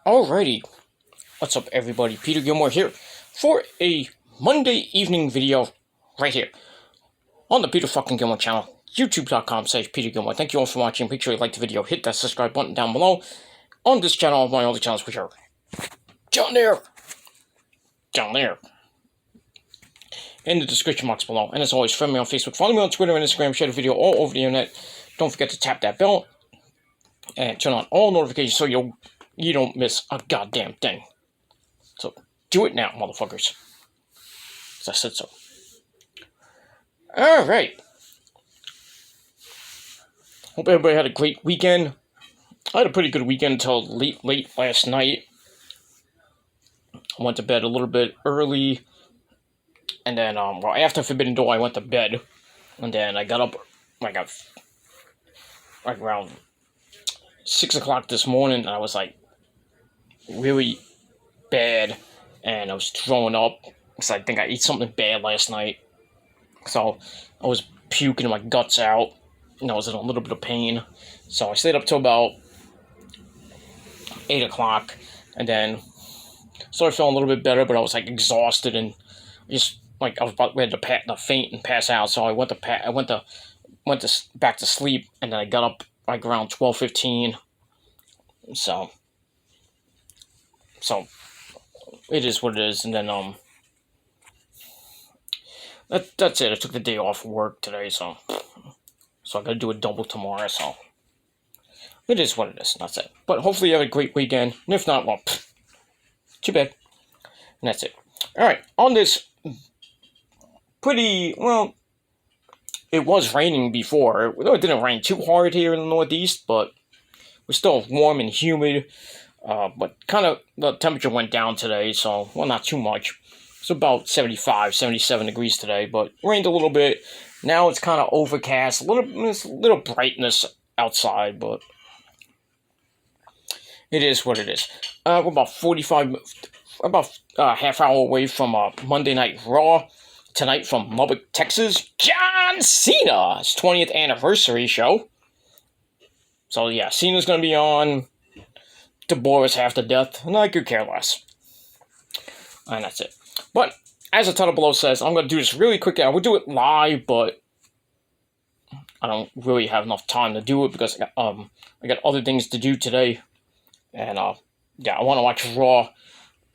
Alrighty, what's up everybody, Peter Gilmore here for a Monday evening video right here on the Peter fucking Gilmore channel, youtube.com/Peter Gilmore. Thank you all for watching. Make sure you like the video, hit that subscribe button down below. On this channel, my other channels which are down there, in the description box below. And as always, friend me on Facebook, follow me on Twitter and Instagram, share the video all over the internet. Don't forget to tap that bell and turn on all notifications so you don't miss a goddamn thing. So, do it now, motherfuckers. Because I said so. Alright. Hope everybody had a great weekend. I had a pretty good weekend until late last night. I went to bed a little bit early. And then, after Forbidden Door, I went to bed. And then I got up, like around 6 o'clock this morning, and I was, really bad, and I was throwing up, because I think I ate something bad last night, so I was puking my guts out, and I was in a little bit of pain, so I stayed up till about 8 o'clock, and then started feeling a little bit better, but I was, exhausted, and just, I was about ready to faint and pass out, so I went back to sleep, and then I got up, around 12:15, so it is what it is, and then, that's it. I took the day off work today, so I gotta do a double tomorrow, so it is what it is, that's it. But hopefully you have a great weekend, and if not, well, too bad, and that's it. Alright, on this it was raining before. It didn't rain too hard here in the Northeast, but it was still warm and humid. But kind of the temperature went down today, so, well, not too much. It's about 75, 77 degrees today, but rained a little bit. Now it's kind of overcast, a little brightness outside, but it is what it is. We're about half hour away from Monday Night Raw. Tonight from Lubbock, Texas, John Cena's 20th anniversary show. So yeah, Cena's going to be on. To bore us half to death, and I could care less. And that's it. But, as the title below says, I'm going to do this really quick. I would do it live, but I don't really have enough time to do it because I got other things to do today. And, I want to watch Raw,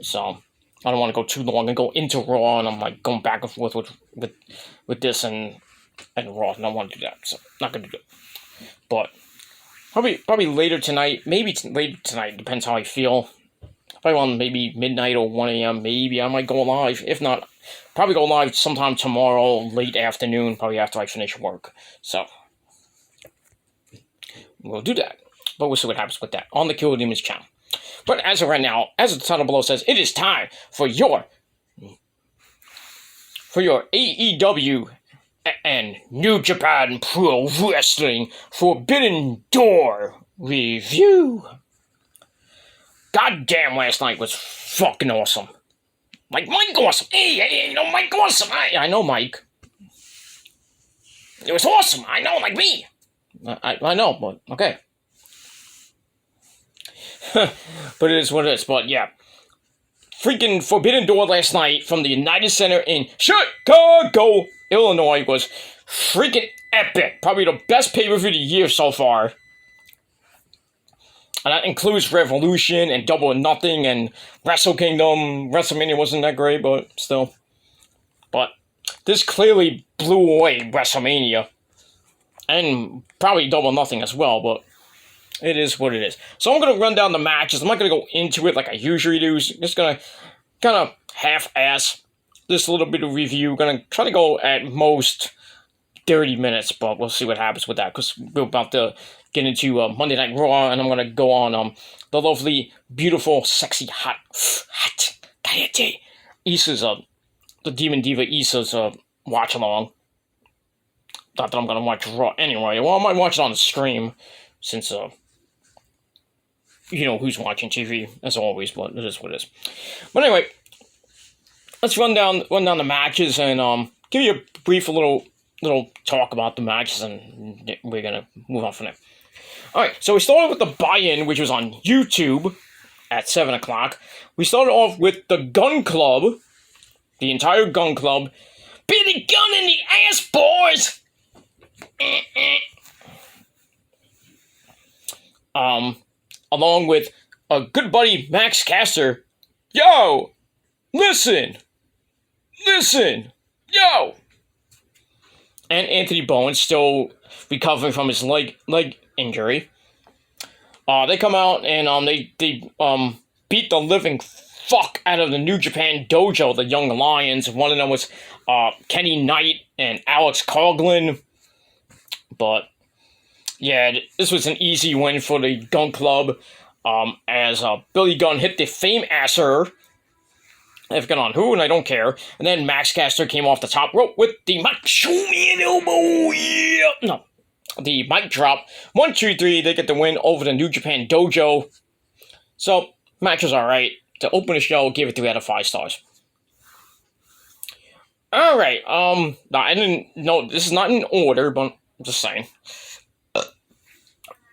so I don't want to go too long and go into Raw, and I'm, going back and forth with this and Raw, and I don't want to do that, so not going to do it. But Probably later tonight, maybe later tonight, depends how I feel. Probably on maybe midnight or 1 a.m., maybe I might go live. If not, probably go live sometime tomorrow, late afternoon, probably after I finish work. So, we'll do that. But we'll see what happens with that on the Killer Demons channel. But as of right now, as the title below says, it is time for your AEW and New Japan Pro Wrestling Forbidden Door review. Goddamn, last night was fucking awesome. Mike awesome. Hey, Mike awesome. I know Mike. It was awesome. I know, like me. I know, but okay. But it is what it is. But yeah. Freaking Forbidden Door last night from the United Center in Chicago, Illinois was freaking epic. Probably the best pay-per-view of the year so far. And that includes Revolution and Double or Nothing and Wrestle Kingdom. WrestleMania wasn't that great, but still. But this clearly blew away WrestleMania. And probably Double or Nothing as well, but it is what it is. So I'm going to run down the matches. I'm not going to go into it like I usually do. Just going to kind of half-ass this little bit of review. Going to try to go at most 30 minutes, but we'll see what happens with that. Because we're about to get into Monday Night Raw, and I'm going to go on the lovely, beautiful, sexy, hot, Kayate Isa's, the Demon Diva Isa's watch-along. Not that I'm going to watch Raw anyway. Well, I might watch it on the stream, since, you know who's watching TV, as always, but it is what it is. But anyway, let's run down the matches and give you a brief little talk about the matches, and we're gonna move on from there. Alright, so we started with the buy-in, which was on YouTube, at 7 o'clock. We started off with the Gun Club, the entire Gun Club. Be the gun in the ass, boys! Along with a good buddy, Max Caster. Yo! Listen! Yo! And Anthony Bowen, still recovering from his leg injury. They come out and they beat the living fuck out of the New Japan Dojo, the Young Lions. One of them was Kenny Knight and Alex Coughlin. But yeah, this was an easy win for the Gun Club. As Billy Gunn hit the Fame-asser. I've gone on who, and I don't care. And then Max Caster came off the top rope with the Macho Man elbow. Yeah. No. The mic drop. 1, 2, 3. They get the win over the New Japan Dojo. So, match was alright. To open the show, give it 3 out of 5 stars. Alright, now I didn't know, this is not in order, but I'm just saying.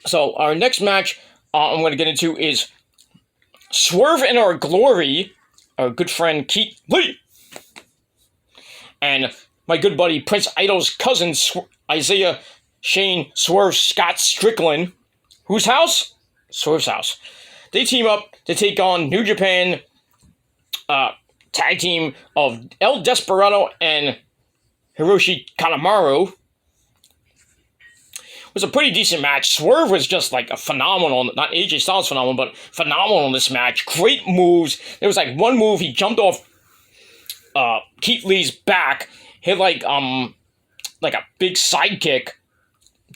So, our next match I'm going to get into is Swerve in Our Glory, our good friend Keith Lee, and my good buddy Prince Idol's cousin Isaiah Shane Swerve Scott Strickland. Whose house? Swerve's house. They team up to take on New Japan tag team of El Desperado and Hiroshi Kanemaru. It was a pretty decent match. Swerve was just like a phenomenal, not AJ Styles phenomenal, but phenomenal in this match. Great moves. There was like one move, he jumped off Keith Lee's back, hit like a big sidekick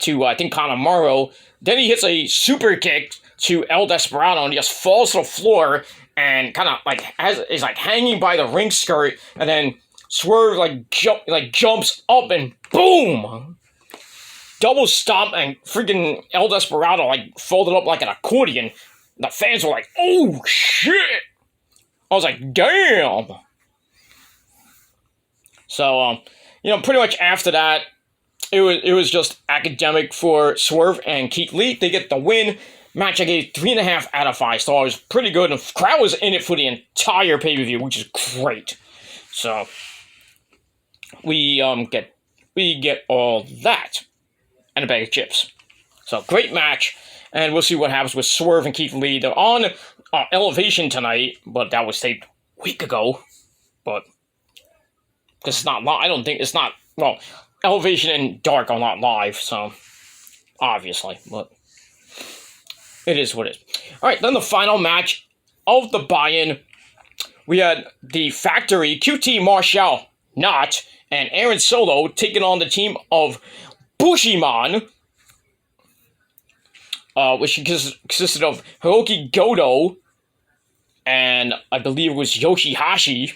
to I think Kanemaru. Then he hits a super kick to El Desperado and he just falls to the floor and kind of like is like hanging by the ring skirt, and then Swerve jumps up and boom! Double stomp, and freaking El Desperado like folded up like an accordion. The fans were like, "Oh shit!" I was like, "Damn!" So, pretty much after that, it was just academic for Swerve and Keith Lee. They get the win. Match I gave 3.5 out of 5 stars. Pretty good. And the crowd was in it for the entire pay-per-view, which is great. So we get all that and a bag of chips. So great match, and we'll see what happens with Swerve and Keith Lee. They're on Elevation tonight, but that was taped a week ago. But because it's not live, I don't think it's not. Well, Elevation and Dark are not live, so obviously, but it is what it is. All right, then the final match of the buy-in, we had the Factory, QT Marshall Knott, and Aaron Solo taking on the team of Bushiman, which consisted of Hiroki Goto and I believe it was Yoshihashi.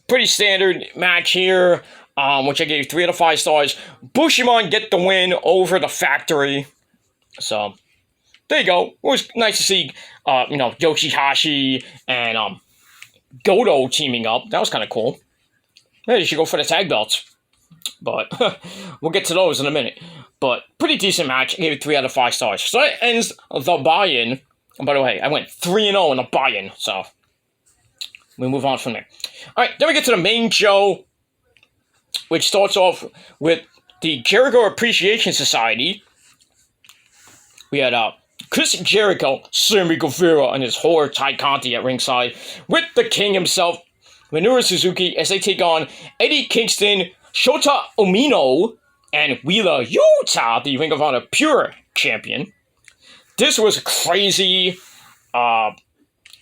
Pretty standard match here, which I gave 3 out of 5 stars. Bushiman get the win over the Factory. So there you go. It was nice to see, Yoshihashi and Goto teaming up. That was kind of cool. Hey, you should go for the tag belts. But we'll get to those in a minute. But pretty decent match. I gave it 3 out of 5 stars. So that ends the buy-in. And by the way, I went 3-0 in the buy-in. So we move on from there. Alright, then we get to the main show, which starts off with the Jericho Appreciation Society. We had Chris Jericho, Sammy Guevara, and his whore Ty Conti at ringside, with the king himself, Minoru Suzuki, as they take on Eddie Kingston, Shota Umino, and Wheeler Yuta, the Ring of Honor Pure Champion. This was crazy.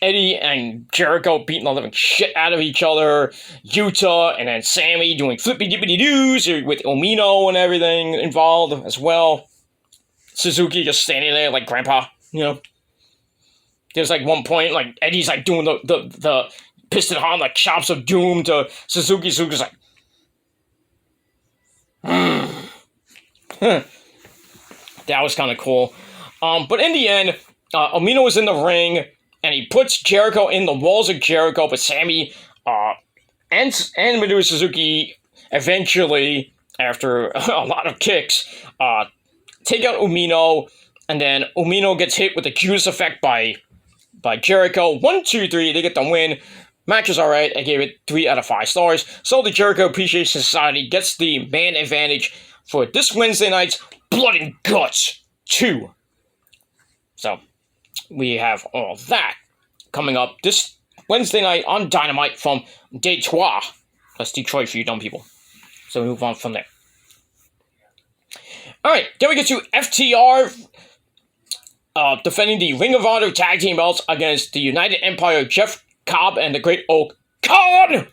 Eddie and Jericho beating the living shit out of each other. Yuta and then Sammy doing flippy-dippity-doos with Umino and everything involved as well. Suzuki just standing there like grandpa, There's like one point, like Eddie's like doing the Piston Honda like chops of doom to Suzuki. Suzuki's like, That was kind of cool. But in the end, Umino was in the ring, and he puts Jericho in the walls of Jericho, but Sammy and Minoru Suzuki eventually, after a lot of kicks, take out Umino, And then Umino gets hit with the Judas effect by Jericho. 1, 2, 3, they get the win. Match is alright. I gave it 3 out of 5 stars. So the Jericho Appreciation Society gets the man advantage for this Wednesday night's Blood and Guts 2. So we have all that coming up this Wednesday night on Dynamite from Detroit. That's Detroit for you dumb people. So we move on from there. Alright, then we get to FTR defending the Ring of Honor Tag Team belts against the United Empire, Jeff Cobb and the Great Oak Khan,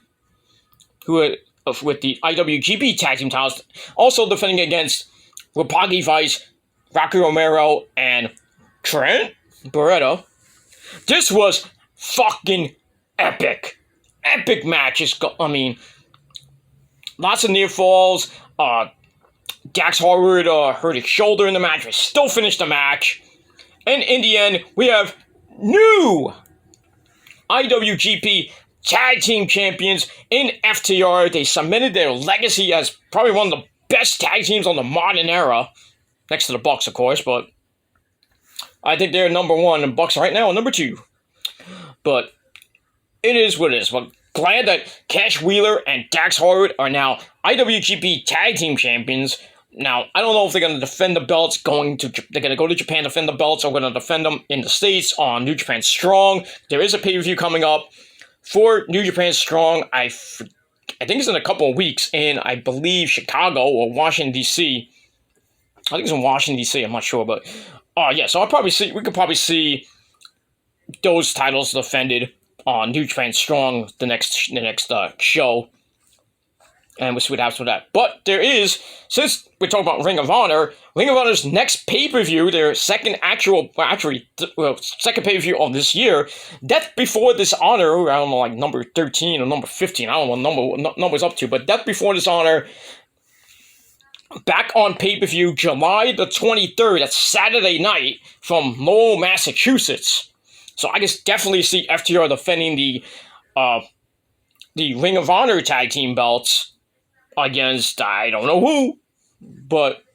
who are with the IWGP Tag Team titles, also defending against Roppongi Vice, Rocky Romero, and Trent Beretta. This was fucking epic. Epic matches. I mean, lots of near falls. Dax Harwood hurt his shoulder in the match, but still finished the match. And in the end, we have new IWGP Tag Team Champions in FTR. They cemented their legacy as probably one of the best tag teams on the modern era. Next to the Bucks, of course, but I think they're number 1, and Bucks right now are number 2. But it is what it is. But glad that Cash Wheeler and Dax Harwood are now IWGP Tag Team Champions. Now, I don't know if they're going to defend the belts they're going to go to Japan to defend the belts, or going to defend them in the States on New Japan Strong. There is a pay-per-view coming up for New Japan Strong. I think it's in a couple of weeks in, I believe, Chicago or Washington, D.C. I think it's in Washington, D.C. I'm not sure, but yeah, so we could probably see those titles defended on New Japan Strong the next show. And we'll see what happens with that. But there is, since we're talking about Ring of Honor's next pay-per-view, their second second pay-per-view of this year, Death Before Dishonor, I don't know, like number 13 or number 15, I don't know what number's up to, but Death Before Dishonor, back on pay-per-view July the 23rd, that's Saturday night, from Lowell, Massachusetts. So I guess definitely see FTR defending the Ring of Honor Tag Team belts against I don't know who, but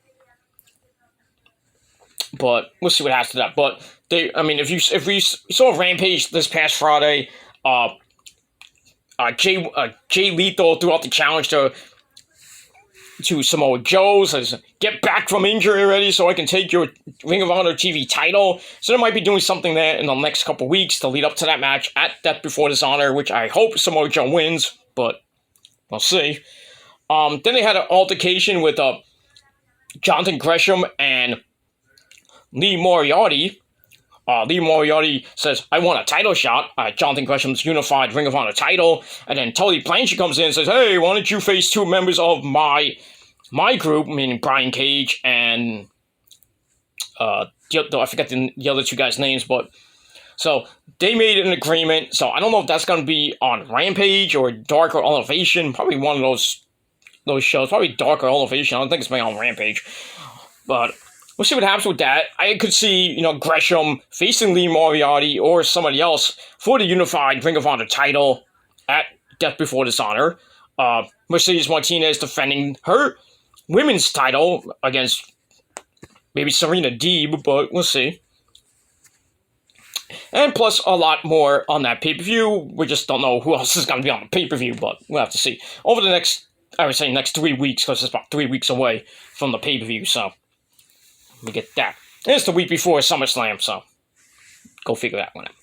we'll see what happens to that. But if we saw Rampage this past Friday, Jay Lethal threw out the challenge to Samoa Joe, says, get back from injury already so I can take your Ring of Honor TV title. So they might be doing something there in the next couple weeks to lead up to that match at Death Before Dishonor, which I hope Samoa Joe wins, but we'll see. Then they had an altercation with Jonathan Gresham and Lee Moriarty. Lee Moriarty says, I want a title shot at Jonathan Gresham's unified Ring of Honor title. And then Tully Blanchard comes in and says, hey, why don't you face 2 members of my group, meaning Brian Cage and I forget the other 2 guys' names, but so they made an agreement. So I don't know if that's going to be on Rampage or Dark or Elevation. Probably one of those shows. Probably Dark or Elevation. I don't think it's going to be on Rampage. But we'll see what happens with that. I could see, Gresham facing Lee Moriarty or somebody else for the unified Ring of Honor title at Death Before Dishonor. Mercedes Martinez defending her women's title against maybe Serena Deeb, but we'll see. And plus a lot more on that pay-per-view. We just don't know who else is going to be on the pay-per-view, but we'll have to see. Over the next 3 weeks, because it's about 3 weeks away from the pay-per-view, so we get that. And it's the week before SummerSlam, so go figure that one out.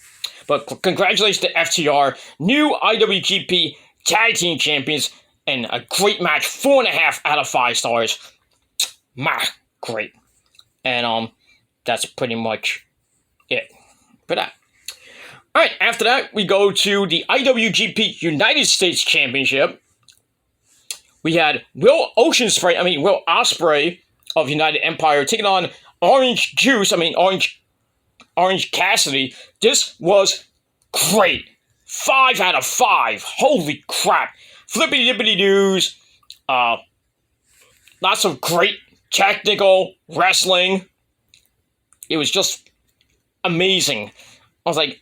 But congratulations to FTR, new IWGP Tag Team Champions, and a great match, 4.5 out of 5 stars. Great. And that's pretty much it for that. Alright, after that, we go to the IWGP United States Championship. We had Will Ospreay of United Empire taking on Orange Cassidy. This was great. 5 out of 5. Holy crap. Flippity dippity doos. Lots of great technical wrestling. It was just amazing. I was like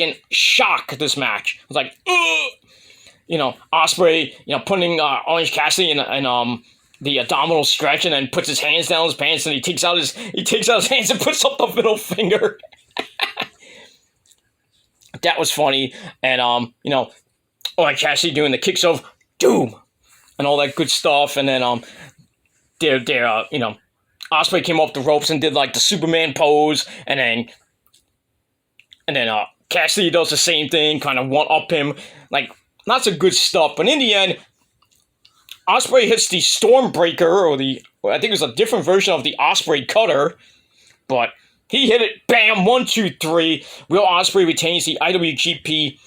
in shock at this match. I was like, ugh! Ospreay, putting Orange Cassidy in the abdominal stretch and then puts his hands down his pants and he takes out his hands and puts up the middle finger. That was funny. And Orange Cassidy doing the kicks of doom and all that good stuff. And then Ospreay came off the ropes and did like the Superman pose, and then Cassidy does the same thing, kind of one up him, like lots of good stuff. But in the end, Ospreay hits the Stormbreaker, or I think it was a different version of the Ospreay Cutter, but he hit it, bam, 1, 2, 3. Will Ospreay retains the IWGP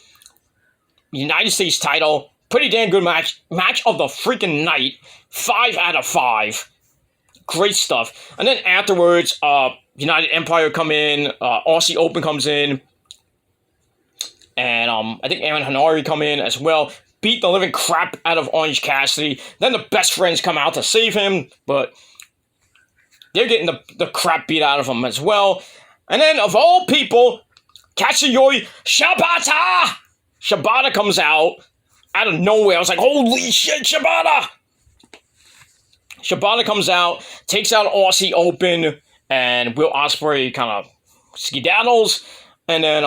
United States title. Pretty damn good match of the freaking night. 5 out of 5. Great stuff. And then afterwards, United Empire come in, Aussie Open comes in, and I think Aaron Henare come in as well. Beat the living crap out of Orange Cassidy. Then the Best Friends come out to save him, but they're getting the crap beat out of him as well. And then, of all people, Katsuyori Shibata! Shibata comes out of nowhere. I was like, holy shit, Shibata! Shibata comes out, takes out Aussie Open, and Will Ospreay kind of skedaddles, and then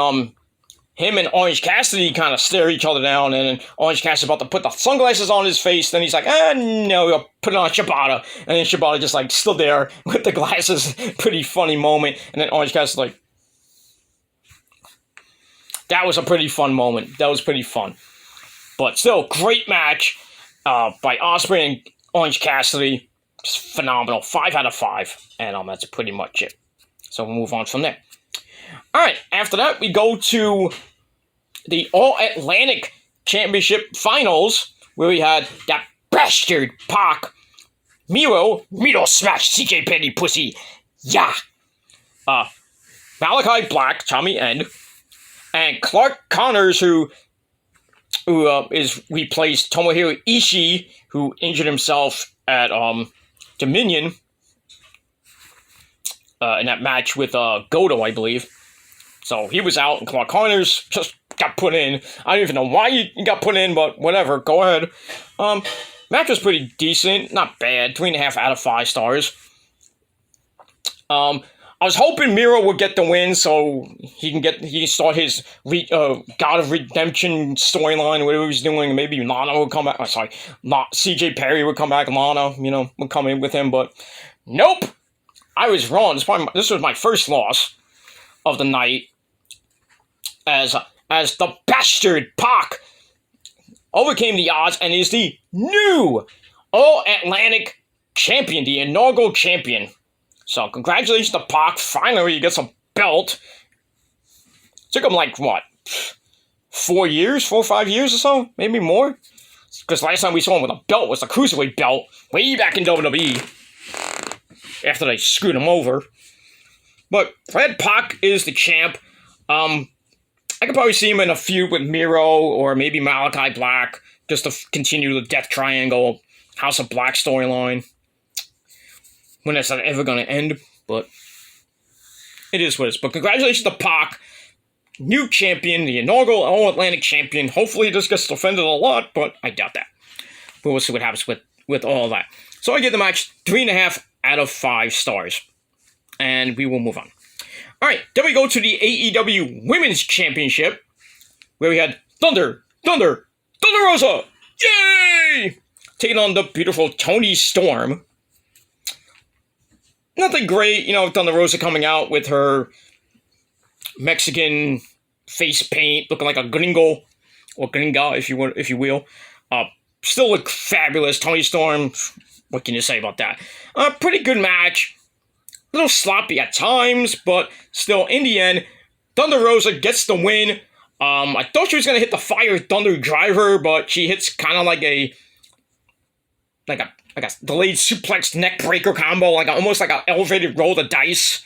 him and Orange Cassidy kind of stare each other down, and then Orange Cassidy about to put the sunglasses on his face, then he's like, no, we'll put it on Shibata, and then Shibata just like still there with the glasses. Pretty funny moment. And then Orange Cassidy's like, that was a pretty fun moment. That was pretty fun. But still, great match by Ospreay and Orange Cassidy. Just phenomenal. 5 out of 5. And that's pretty much it. So we'll move on from there. Alright, after that, we go to the All-Atlantic Championship Finals, where we had that bastard Pac, Miro smash CJ Petty pussy, yeah. Malachi Black, Tommy End, and Clark Connors, who replaced Tomohiro Ishii, who injured himself at Dominion in that match with Goto, I believe. So he was out, and Clark Connors just got put in. I don't even know why he got put in, but whatever, go ahead. Match was pretty decent, not bad, 3.5 out of 5 stars. I was hoping Miro would get the win so he can start his God of Redemption storyline, whatever he was doing. Maybe Lana would come back. CJ Perry would come back. Lana, would come in with him. But nope, I was wrong. This was my first loss of the night as the bastard Pac overcame the odds and is the new All-Atlantic champion, the inaugural champion. So, congratulations to Pac. Finally, he gets a belt. Took him, 4 or 5 years or so? Maybe more? Because last time we saw him with a belt was the Cruiserweight belt, way back in WWE. After they screwed him over. But, Red Pac is the champ. I could probably see him in a feud with Miro, or maybe Malachi Black, just to continue the Death Triangle, House of Black storyline. When that's not ever going to end, but it is what it is. But congratulations to Pac, new champion, the inaugural All-Atlantic champion. Hopefully this gets defended a lot, but I doubt that. But we'll see what happens with all that. So I give the match 3.5 out of 5 stars. And we will move on. Alright, then we go to the AEW Women's Championship, where we had Thunder Rosa! Yay! Taking on the beautiful Toni Storm. Nothing great, Thunder Rosa coming out with her Mexican face paint, looking like a gringo, or gringa, if you will. Still look fabulous. Toni Storm, what can you say about that? Pretty good match. A little sloppy at times, but still, in the end, Thunder Rosa gets the win. I thought she was going to hit the Fire Thunder Driver, but she hits kind of like a delayed suplex neck breaker combo, almost like an elevated roll the dice.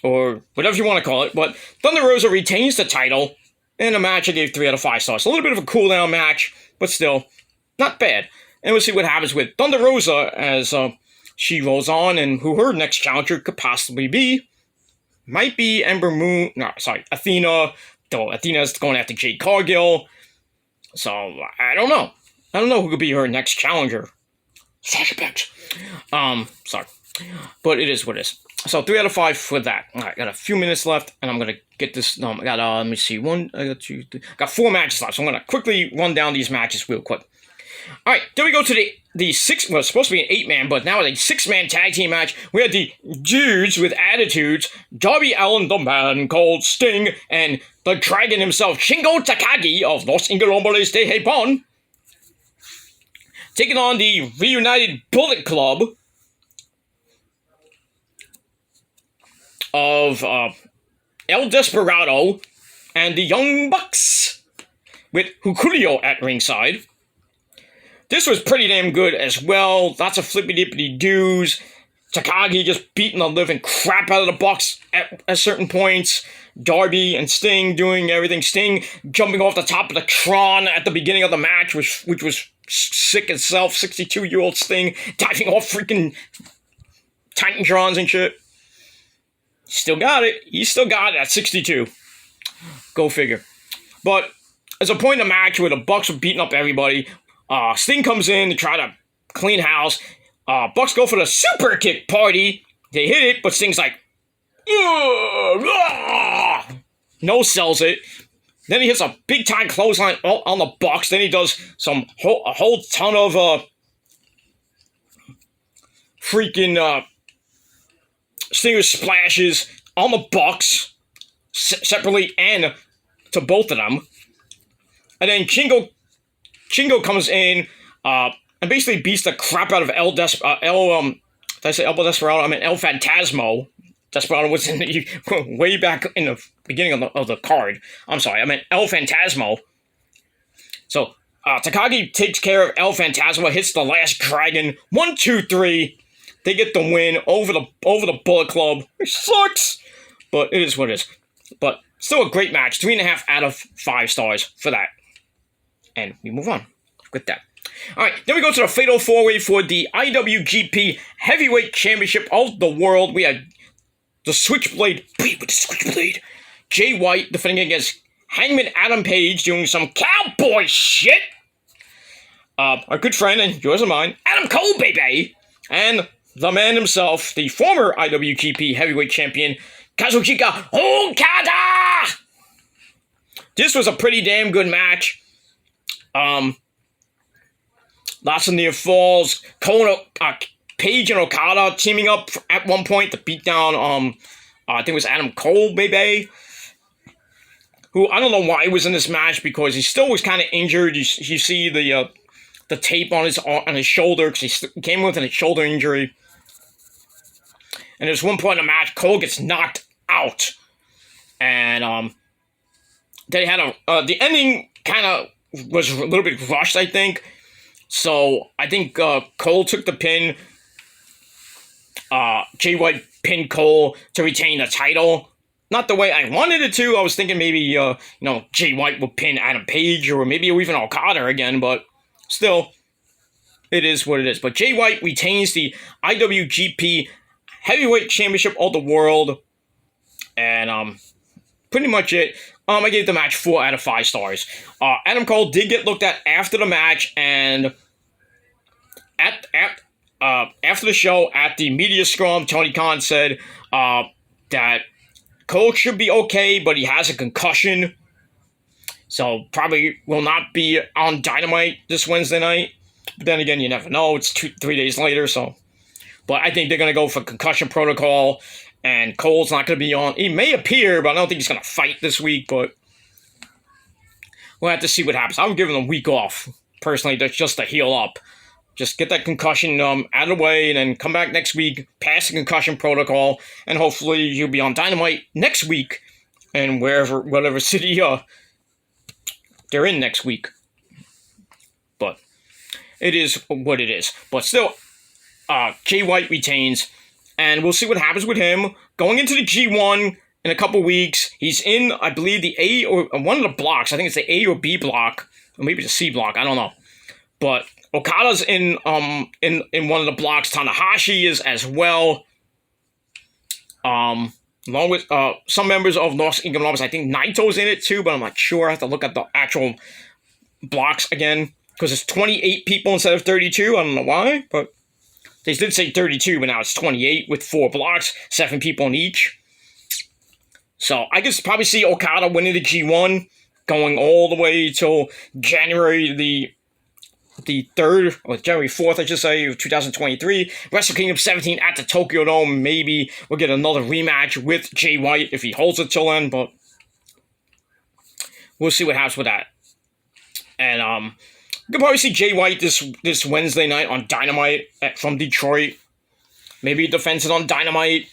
Or whatever you want to call it. But Thunder Rosa retains the title. In a match I gave 3 out of 5 stars. A little bit of a cool down match, but still, not bad. And we'll see what happens with Thunder Rosa as she rolls on, and who her next challenger could possibly be. Might be Athena. Though Athena's going after Jade Cargill. So, I don't know. I don't know who could be her next challenger. Sasha Banks. Sorry. But it is what it is. So 3 out of 5 for that. All right, got a few minutes left, and I'm gonna get this. I got let me see, I got 2, 3, got 4 matches left. So I'm gonna quickly run down these matches real quick. All right, then we go to the 6. Well, it's supposed to be an 8-man, but now it's a 6-man tag team match. We had the dudes with attitudes: Darby Allin, the Man Called Sting, and the Dragon himself, Shingo Takagi of Los Ingobernables de Japón, taking on the reunited Bullet Club of El Desperado and the Young Bucks, with Hukulio at ringside. This was pretty damn good as well. Lots of flippy-dippity-doos. Takagi just beating the living crap out of the Bucks at certain points. Darby and Sting doing everything. Sting jumping off the top of the Tron at the beginning of the match, which was sick itself. 62-year-old Sting diving off freaking Titantrons and shit. Still got it. He still got it at 62. Go figure. But as a point in the match where the Bucks were beating up everybody, Sting comes in to try to clean house. Bucks go for the super kick party. They hit it, but Sting's like, no sells it. Then he hits a big time clothesline on the Bucks. Then he does a whole ton of freaking Stinger splashes on the Bucks separately and to both of them. And then Shingo comes in and basically beats the crap out of El Desperado. I mean El Phantasmo. Desperado was in way back in the beginning of the card. I'm sorry, I meant El Phantasmo. So Takagi takes care of El Phantasmo, hits the last dragon. 1, 2, 3. They get the win over the Bullet Club. It sucks, but it is what it is. But still a great match. 3.5 out of 5 stars for that. And we move on with that. All right, then we go to the Fatal 4-Way for the IWGP Heavyweight Championship of the World. We had the Switchblade, Jay White defending against Hangman Adam Page, doing some cowboy shit. Our good friend and yours and mine, Adam Cole, baby. And the man himself, the former IWGP Heavyweight Champion, Kazuchika Okada. This was a pretty damn good match. Lots of near falls. Page and Okada teaming up at one point to beat down, I think it was Adam Cole, baby. Who, I don't know why he was in this match, because he still was kind of injured. You see the tape on his shoulder, because he came with a shoulder injury. And there's one point in the match, Cole gets knocked out. And they had the ending kind of was a little bit rushed, I think. So I think Cole took the pin. Jay White pinned Cole to retain the title. Not the way I wanted it to. I was thinking maybe Jay White would pin Adam Page, or maybe even Okada again, but still, it is what it is. But Jay White retains the IWGP Heavyweight Championship of the World, and pretty much it. I gave the match 4 out of 5 stars. Adam Cole did get looked at after the match, and after the show, at the media scrum, Tony Khan said that Cole should be okay, but he has a concussion, so probably will not be on Dynamite this Wednesday night. But then again, you never know. It's 3 days later, so. But I think they're going to go for concussion protocol, and Cole's not going to be on. He may appear, but I don't think he's going to fight this week, but we'll have to see what happens. I'm giving him a week off, personally, just to heal up. Just get that concussion out of the way, and then come back next week, pass the concussion protocol, and hopefully he'll be on Dynamite next week, and whatever city they're in next week. But it is what it is. But still, Jay White retains, and we'll see what happens with him. Going into the G1 in a couple weeks, he's in, I believe, the A or one of the blocks. I think it's the A or B block, or maybe the C block. I don't know. But Okada's in one of the blocks. Tanahashi is as well. Along with some members of Los Ingobernables. I think Naito's in it too, but I'm not sure. I have to look at the actual blocks again. because it's 28 people instead of 32. I don't know why, but they did say 32, but now it's 28 with 4 blocks, 7 people in each. So I could probably see Okada winning the G1, going all the way till January the 3rd, or January 4th, I should say, of 2023. Wrestle Kingdom 17 at the Tokyo Dome. Maybe we'll get another rematch with Jay White if he holds it till then, but we'll see what happens with that. And you can probably see Jay White this Wednesday night on Dynamite from Detroit. Maybe he defends it on Dynamite.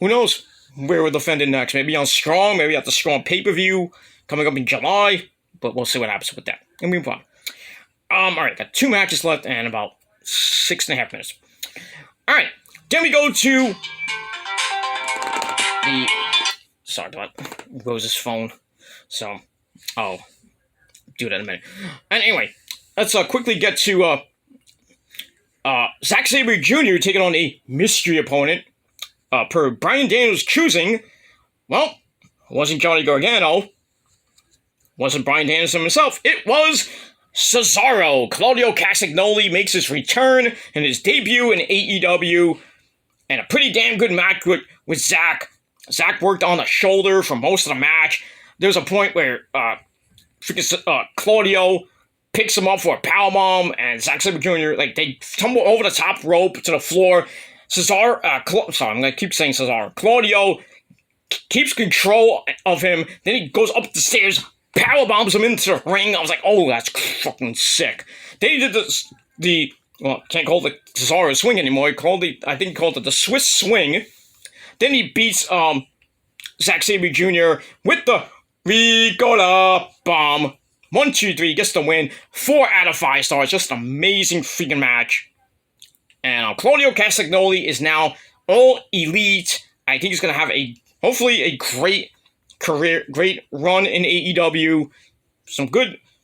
Who knows where we'll defend it next? Maybe on Strong, maybe at the Strong pay-per-view coming up in July. But we'll see what happens with that. And move on. Alright, got 2 matches left and about 6.5 minutes. Alright, then we go to the... Sorry about Rose's phone. So, I'll do that in a minute. And anyway, let's quickly get to Zack Sabre Jr. taking on a mystery opponent. Per Bryan Daniels' choosing. Well, it wasn't Johnny Gargano. Wasn't Bryan Danielson himself. It was Cesaro. Claudio Castagnoli makes his return in his debut in AEW. And a pretty damn good match with Zack. Zack worked on the shoulder for most of the match. There's a point where Claudio picks him up for a powerbomb, and Zack Sabre Jr., they tumble over the top rope to the floor. I'm going to keep saying Cesaro. Claudio keeps control of him, then he goes up the stairs, powerbombs him into the ring. I was like, oh, that's fucking sick. Then he did can't call it the Cesaro swing anymore. I think he called it the Swiss swing. Then he beats Zack Sabre Jr. with the Ricola Bomb. 1, 2, 3, gets the win. 4 out of 5 stars. Just an amazing freaking match. And Claudio Castagnoli is now all elite. I think he's going to have hopefully a great career, great run in AEW.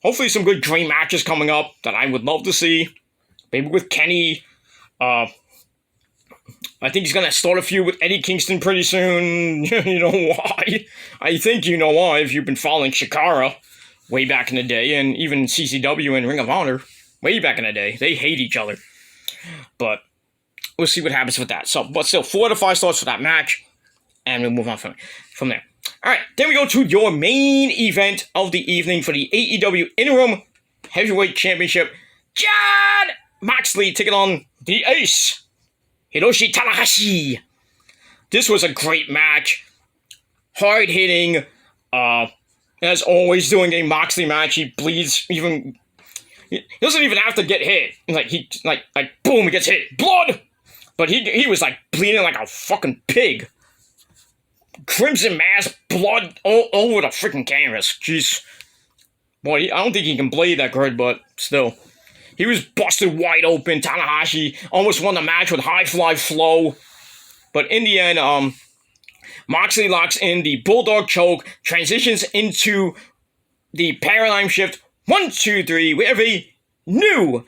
Hopefully some good dream matches coming up that I would love to see. Maybe with Kenny. I think he's going to start a feud with Eddie Kingston pretty soon. You know why? I think you know why if you've been following Shikara way back in the day, and even CCW and Ring of Honor way back in the day. They hate each other. But we'll see what happens with that. But still, 4 out of 5 stars for that match. And we'll move on from there. Alright, then we go to your main event of the evening for the AEW Interim Heavyweight Championship. Jon Moxley taking on the Ace, Hiroshi Tanahashi. This was a great match. Hard-hitting. As always, doing a Moxley match, he bleeds even... He doesn't even have to get hit. Boom, he gets hit. Blood! But he was, bleeding like a fucking pig. Crimson mass, blood all over the freaking canvas. Jeez. Boy, I don't think he can blade that good, but still. He was busted wide open. Tanahashi almost won the match with high fly flow. But in the end, Moxley locks in the Bulldog choke, transitions into the paradigm shift. 1, 2, 3. We have a new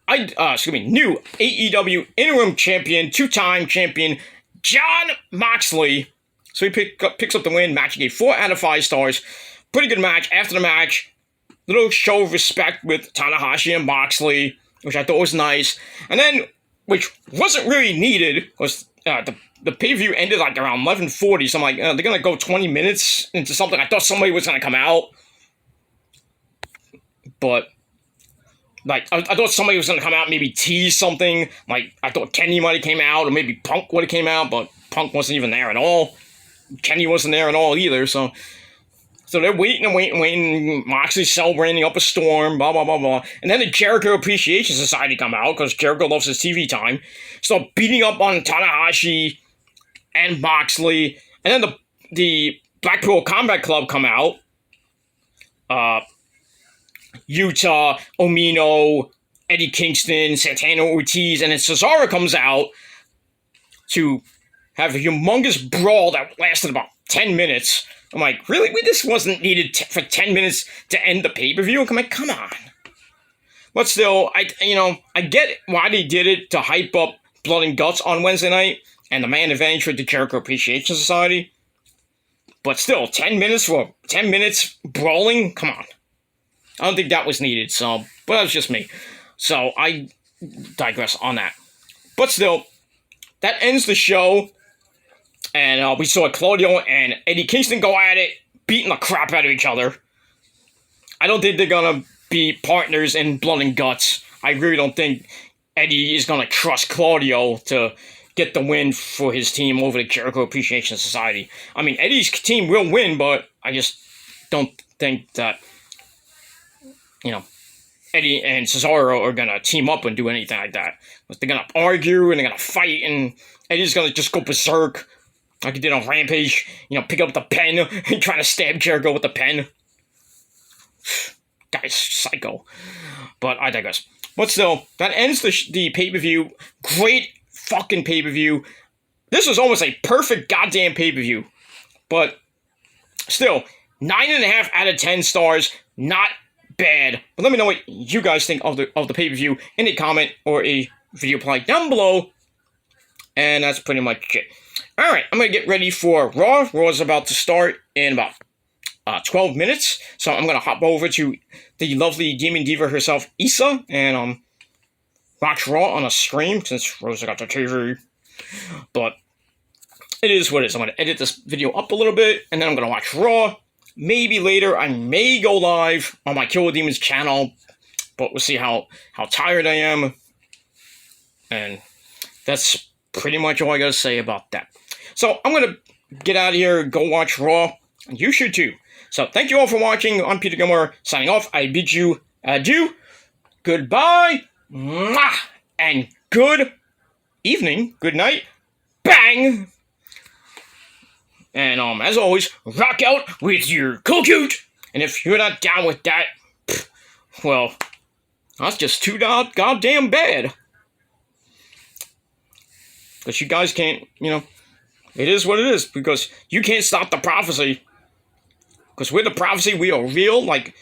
AEW interim champion, 2-time champion, Jon Moxley. So he picks up the win, matching a 4 out of 5 stars. Pretty good match. After the match, little show of respect with Tanahashi and Moxley, which I thought was nice. And then, which wasn't really needed, was the pay-per-view ended around 11:40. So I'm they're going to go 20 minutes into something. I thought somebody was going to come out. But, I thought somebody was going to come out and maybe tease something. I thought Kenny might have came out, or maybe Punk would have came out, but Punk wasn't even there at all. Kenny wasn't there at all either, so they're waiting. Moxley's celebrating up a storm, blah, blah, blah, blah. And then the Jericho Appreciation Society come out, because Jericho loves his TV time. Start beating up on Tanahashi and Moxley. And then the Blackpool Combat Club come out. Utah, Omino, Eddie Kingston, Santana Ortiz, and then Cesaro comes out to have a humongous brawl that lasted about 10 minutes. I'm like, really? This wasn't needed for 10 minutes to end the pay-per-view? I'm like, come on. But still, I get why they did it, to hype up Blood and Guts on Wednesday night, and the main event for the Jericho Appreciation Society. But still, 10 minutes brawling? Come on. I don't think that was needed, so, but that was just me. So, I digress on that. But still, that ends the show, and we saw Claudio and Eddie Kingston go at it, beating the crap out of each other. I don't think they're gonna be partners in Blood and Guts. I really don't think Eddie is gonna trust Claudio to get the win for his team over the Jericho Appreciation Society. I mean, Eddie's team will win, but I just don't think that, you know, Eddie and Cesaro are gonna team up and do anything like that. They're gonna argue and they're gonna fight, and Eddie's gonna just go berserk like he did on Rampage. You know, pick up the pen and try to stab Jericho with the pen. Guy's psycho. But I digress. But still, that ends the pay-per-view. Great fucking pay-per-view. This was almost a perfect goddamn pay-per-view. But still, 9.5 out of 10 stars. Not bad. But let me know what you guys think of the pay-per-view in a comment or a video reply down below. And that's pretty much it. Alright, I'm going to get ready for Raw. Raw is about to start in about 12 minutes. So I'm going to hop over to the lovely Demon Diva herself, Issa, and watch Raw on a stream since Rosa got the TV. But it is what it is. I'm going to edit this video up a little bit, and then I'm going to watch Raw. Maybe later I may go live on my Kill the Demons channel, but we'll see how tired I am. And that's pretty much all I got to say about that. So I'm going to get out of here, go watch Raw, and you should too. So thank you all for watching. I'm Peter Gilmore, signing off. I bid you adieu, goodbye, mwah, and good evening, good night, bang! And as always, rock out with your cool cute. And if you're not down with that, well, that's just too goddamn bad. Because you guys can't, you know, it is what it is. Because you can't stop the prophecy. Because we're the prophecy, we are real, like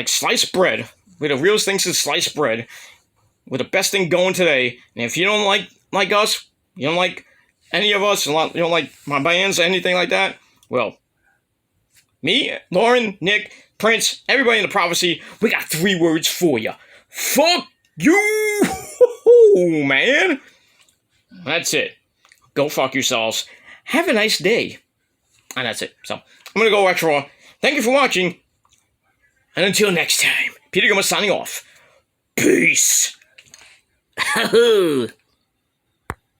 sliced bread. We're the realest thing since sliced bread. We're the best thing going today. And if you don't like us, you don't like any of us, you don't like my bands, anything like that, well, me, Lauren, Nick, Prince, everybody in the prophecy, we got 3 words for you. Fuck you, man. That's it. Go fuck yourselves. Have a nice day. And that's it. So, I'm going to go watch Raw. Thank you for watching. And until next time, Peter Gilmore signing off. Peace.